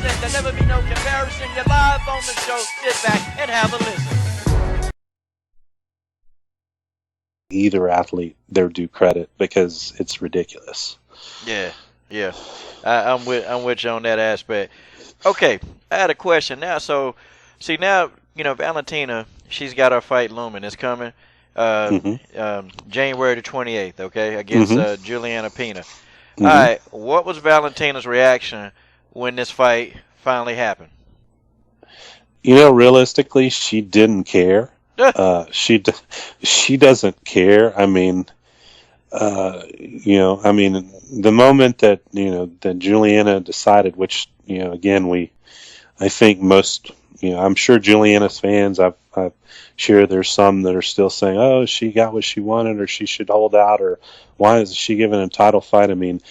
listen. There'll never be no comparison. You're live on the show. Sit back and have a listen. Either athlete their due credit because it's ridiculous. Yeah. I'm with you on that aspect. Okay, I had a question now. So, see now, Valentina, she's got her fight looming. It's coming January the 28th, okay, against Julianna Pena. All right, what was Valentina's reaction when this fight finally happened? Realistically, she didn't care. She doesn't care. I mean, the moment that that Julianna decided, which again I think most I'm sure Julianna's fans. I'm sure there's some that are still saying, "Oh, she got what she wanted, or she should hold out, or why is she given a title fight?" I mean,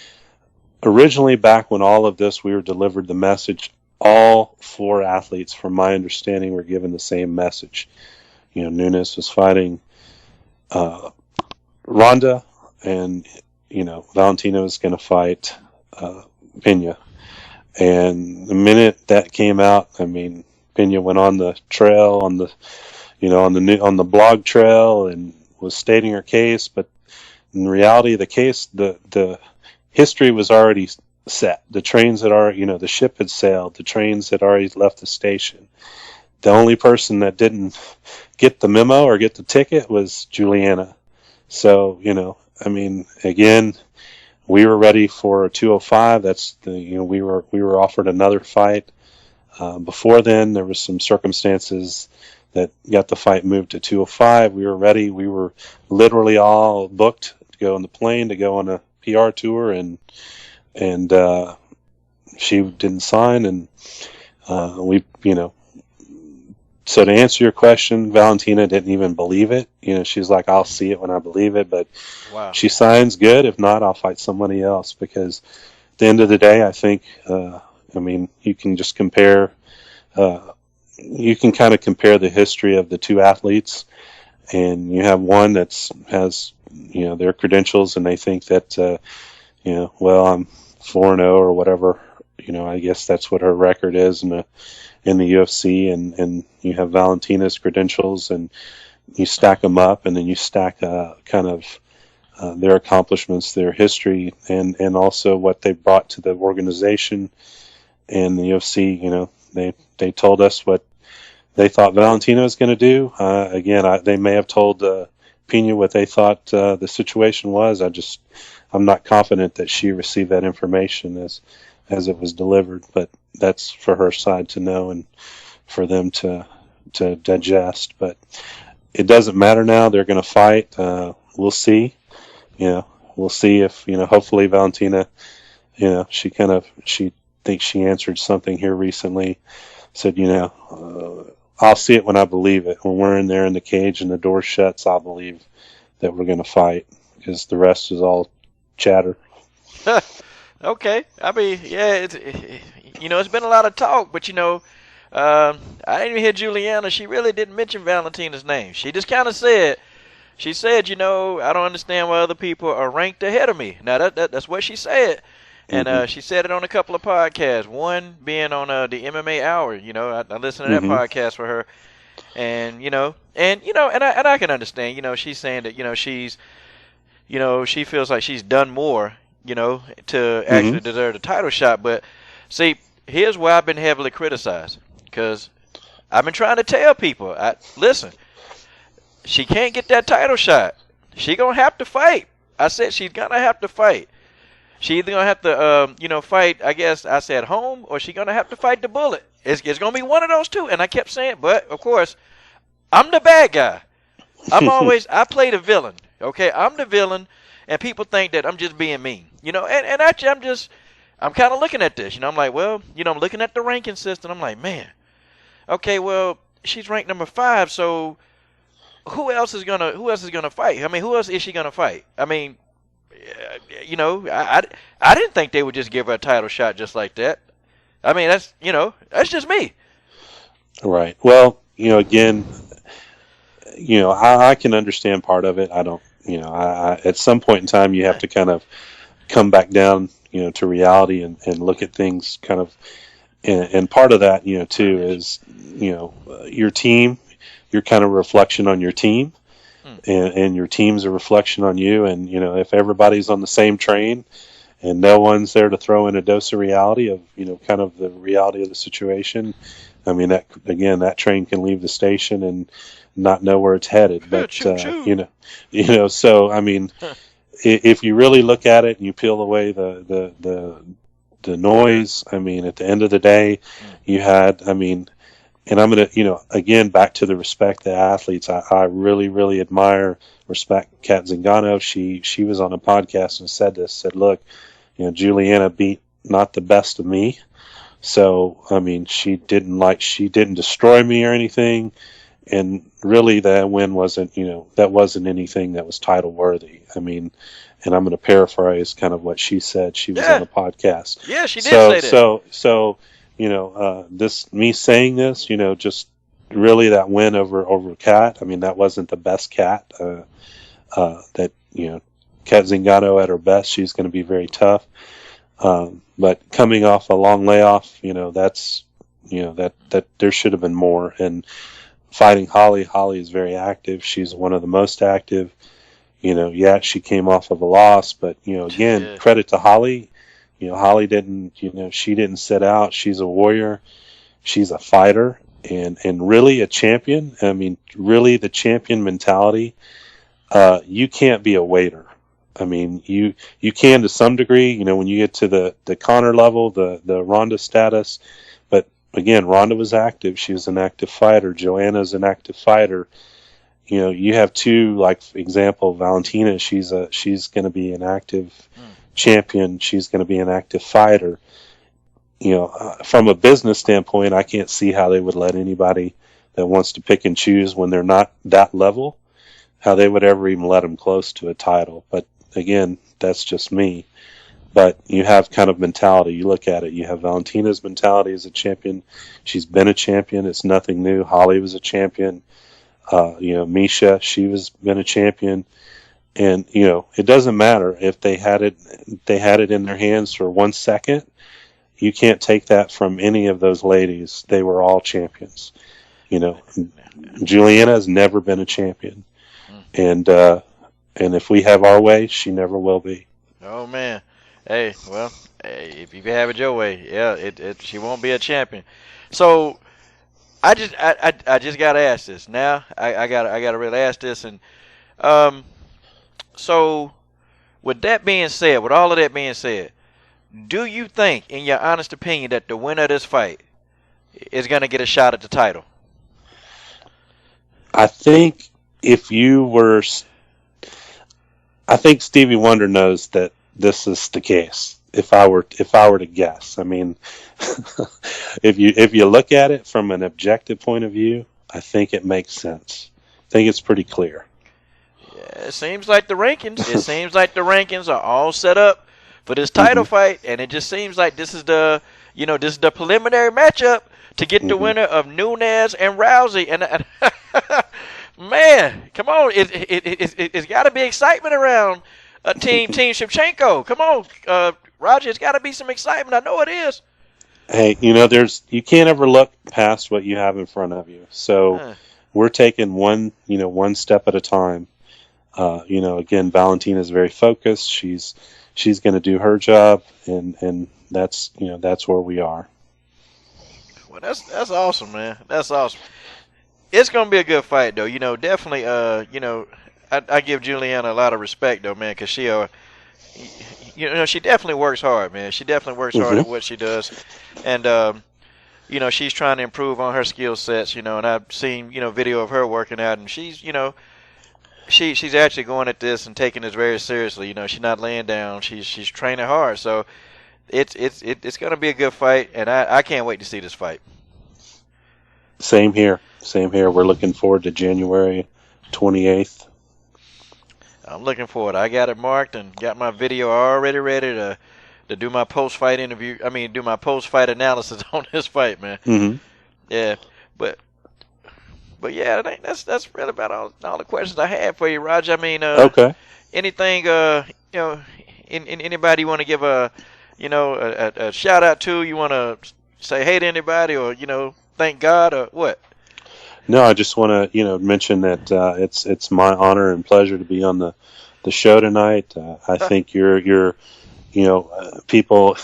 originally back when all of this, we were delivered the message. All four athletes, from my understanding, were given the same message. Nunes was fighting Ronda, and Valentina was going to fight Pena. And the minute that came out, I mean, Pena went on the trail, on the blog trail, and was stating her case. But in reality, the case, the history was already set. The trains had already, the ship had sailed. The trains had already left the station. The only person that didn't get the memo or get the ticket was Julianna. So, I mean, again, we were ready for a 205. That's we were offered another fight. Before then, there was some circumstances that got the fight moved to 205. We were ready. We were literally all booked to go on the plane, to go on a PR tour, and she didn't sign, and we. So to answer your question, Valentina didn't even believe it. She's like, "I'll see it when I believe it." But wow. She signs, good. If not, I'll fight somebody else. Because at the end of the day, I think, you can just compare. You can kind of compare the history of the two athletes, and you have one has their credentials, and they think that I'm 4-0 or whatever. I guess that's what her record is in the UFC, and you have Valentina's credentials, and you stack them up, and then you stack kind of their accomplishments, their history, and also what they brought to the organization. And the UFC, they told us what they thought Valentina was going to do. Again, they may have told Pena what they thought the situation was. I'm not confident that she received that information as it was delivered, but that's for her side to know and for them to digest. But it doesn't matter now. They're going to fight. We'll see. We'll see if hopefully Valentina, she thinks she answered something here recently. Said, I'll see it when I believe it. When we're in there in the cage and the door shuts, I'll believe that we're going to fight, because the rest is all chatter. Okay. I mean, yeah, it's been a lot of talk, but I didn't even hear Julianna. She really didn't mention Valentina's name. She just kind of said, I don't understand why other people are ranked ahead of me. Now that's what she said, and she said it on a couple of podcasts. One being on the MMA Hour. I listened to that podcast for her, and I can understand. She's saying that she's, she feels like she's done more. To actually deserve the title shot. But see, here's where I've been heavily criticized, because I've been trying to tell people, listen, she can't get that title shot. She gonna have to fight. I said she's gonna have to fight. She either gonna have to, fight, I guess I said home, or she gonna have to fight the bullet. It's gonna be one of those two. And I kept saying, but of course, I'm the bad guy. I play the villain. Okay, I'm the villain. And people think that I'm just being mean, and actually I'm kind of looking at this, I'm like, well, I'm looking at the ranking system. I'm like, man, okay, well, she's ranked number 5, so who else is gonna fight? I mean, who else is she gonna fight? I mean, I didn't think they would just give her a title shot just like that. I mean, that's just me. Right. Well, again, I can understand part of it. I don't. At some point in time, you have to kind of come back down, to reality and look at things kind of and part of that, too, is your team. You're kind of a reflection on your team, and your team's a reflection on you. And if everybody's on the same train, and no one's there to throw in a dose of reality of kind of the reality of the situation, I mean, that train can leave the station and not know where it's headed. But so I mean, if you really look at it and you peel away the noise, I mean, at the end of the day, you had, I mean, and I'm going to, again, back to the respect the athletes. I really, really admire, respect Kat Zingano. She was on a podcast and said, look, Julianna beat not the best of me. So, I mean, she didn't destroy me or anything. And really that win wasn't, that wasn't anything that was title worthy. I mean, and I'm going to paraphrase kind of what she said. She was on a podcast. Yeah, she did say that. So, me saying this, just really that win over Kat. I mean, that wasn't the best Kat. Kat Zingano at her best, she's going to be very tough. But coming off a long layoff, that's that there should have been more. And fighting Holly is very active. She's one of the most active. She came off of a loss, but again, credit to Holly. Holly didn't, she didn't sit out. She's a warrior. She's a fighter and really a champion. I mean, really the champion mentality. You can't be a waiter. I mean, you can to some degree, when you get to the Conor level, the Ronda status. But again, Ronda was active. She was an active fighter. Joanna's an active fighter. You have two, like, example, Valentina, she's going to be an active champion. She's going to be an active fighter. From a business standpoint, I can't see how they would let anybody that wants to pick and choose when they're not that level, how they would ever even let them close to a title. But again, that's just me. But you have kind of mentality. You look at it. You have Valentina's mentality as a champion. She's been a champion. It's nothing new. Holly was a champion. Misha, she was been a champion. And, it doesn't matter if they had it in their hands for 1 second. You can't take that from any of those ladies. They were all champions. Julianna has never been a champion. And if we have our way, she never will be. Oh, man. Hey, well, if you have it your way, yeah, she won't be a champion. So I just gotta ask this now. I gotta really ask this. And so with that being said, with all of that being said, do you think, in your honest opinion, that the winner of this fight is gonna get a shot at the title? I think I think Stevie Wonder knows that this is the case. If I were to guess, I mean, if you look at it from an objective point of view, I think it makes sense. I think it's pretty clear. Yeah, it seems like the rankings. It seems like the rankings are all set up for this title fight, and it just seems like this is the preliminary matchup to get the winner of Nunes and Rousey. And man, come on, it's got to be excitement around Team Shevchenko. Come on, Roger, it's got to be some excitement. I know it is. Hey, you can't ever look past what you have in front of you. So we're taking one step at a time. Again, Valentina's very focused. She's going to do her job, and that's where we are. Well, that's awesome, man. That's awesome. It's gonna be a good fight, though. Definitely. I give Julianna a lot of respect, though, man, because she definitely works hard, man. She definitely works hard at what she does, and she's trying to improve on her skill sets. And I've seen video of her working out, and she's she's actually going at this and taking this very seriously. She's not laying down. She's training hard. So it's gonna be a good fight, and I can't wait to see this fight. Same here. We're looking forward to January 28th. I'm looking forward. I got it marked and got my video already ready to do my post-fight interview. I mean, do my post-fight analysis on this fight, man. Mm-hmm. Yeah, but yeah, I think that's really about all the questions I have for you, Roger. I mean, okay. Anything, anybody you want to give a shout out to? You want to say hey to anybody, or thank God, or what? No, I just want to mention that it's my honor and pleasure to be on the show tonight. I think you're people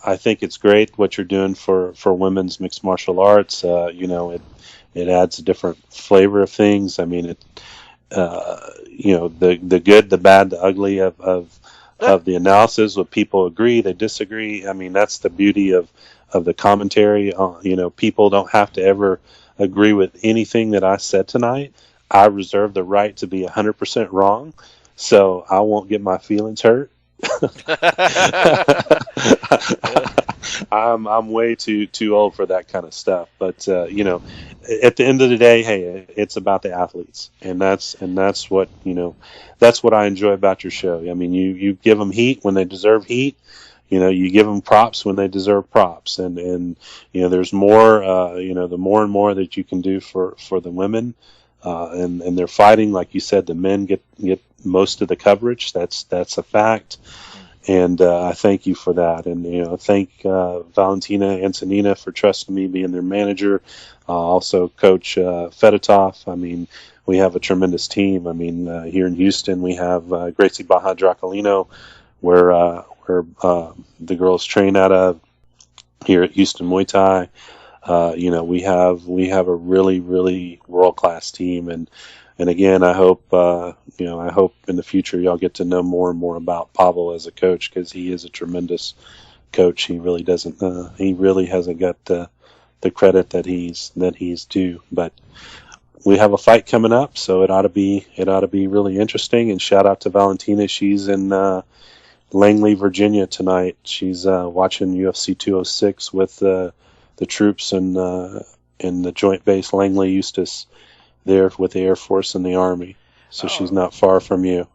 I think it's great what you're doing for women's mixed martial arts. It adds a different flavor of things. I mean, the good, the bad, the ugly of the analysis. What people agree, they disagree. I mean, that's the beauty of the commentary. People don't have to ever agree with anything that I said tonight. I reserve the right to be 100% wrong, so I won't get my feelings hurt. I'm way too old for that kind of stuff. But at the end of the day, hey, it's about the athletes, and that's what that's what I enjoy about your show. I mean, you give them heat when they deserve heat. You give them props when they deserve props, and there's more. The more and more that you can do for the women, and they're fighting, like you said, the men get most of the coverage. That's a fact. And I thank you for that. And, thank Valentina Antonina for trusting me being their manager. Also, Coach Fedotov. I mean, we have a tremendous team. I mean, here in Houston, we have Gracie Baja Dracolino, where the girls train out of. Here at Houston Muay Thai, we have a really, really world-class team. And again, I hope in the future y'all get to know more and more about Pavel as a coach, because he is a tremendous coach. He really hasn't got the credit that he's due. But we have a fight coming up, so it ought to be really interesting. And shout out to Valentina. She's in Langley, Virginia tonight. She's watching UFC 206 with the troops in the Joint Base Langley Eustis, there with the Air Force and the Army. So she's not far from you.